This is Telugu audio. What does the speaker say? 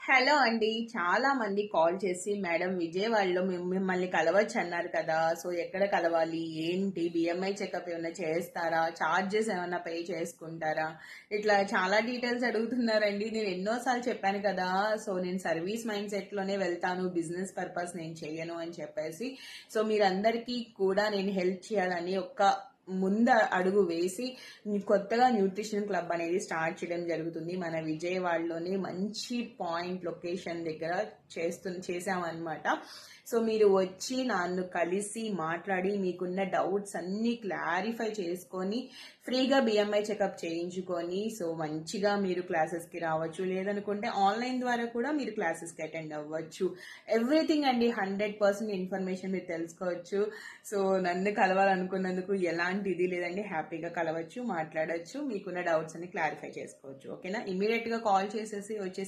హలో అండి. చాలా మంది కాల్ చేసి మేడం విజయవాడలో మిమ్మల్ని కలవచ్చు అన్నారు కదా! సో ఎక్కడ కలవాలి? ఏంటి? BMI చెకప్ ఏమన్నా చేస్తారా? చార్జెస్ ఏమన్నా పే చేసుకుంటారా? ఇట్లా చాలా డీటెయిల్స్ అడుగుతున్నారండి. నేను ఎన్నో సార్లు చెప్పాను కదా! సో నేను సర్వీస్ మైండ్ సెట్‌లోనే వెళ్తాను. బిజినెస్ పర్పస్ నేను చెయ్యను అని చెప్పేసి. సో మీరందరికీ కూడా నేను హెల్ప్ చేయాలని అడుగు వేసి కొత్తగా న్యూట్రిషన్ క్లబ్ అనేది స్టార్ట్ చేయడం జరుగుతుంది. మన విజయవాడలోనే మంచి పాయింట్ లొకేషన్ దగ్గర చేసామన్నమాట. సో మీరు వచ్చి నన్ను కలిసి మాట్లాడి మీకున్న డౌట్స్ అన్ని క్లారిఫై చేసుకొని ఫ్రీగా BMI చెకప్ చేయించుకొని సో మంచిగా మీరు క్లాసెస్కి రావచ్చు. లేదనుకుంటే ఆన్లైన్ ద్వారా కూడా మీరు క్లాసెస్కి అటెండ్ అవ్వచ్చు. ఎవ్రీథింగ్ అండి, 100% ఇన్ఫర్మేషన్ మీరు తెలుసుకోవచ్చు. సో నన్ను కలవాలనుకున్నందుకు ఎలాంటి ఇది లేదండి, హ్యాపీగా కలవచ్చు, మాట్లాడచ్చు, మీకున్న డౌట్స్ అన్ని క్లారిఫై చేసుకోవచ్చు. ఓకేనా? ఇమీడియట్గా కాల్ చేసేసి వచ్చేసి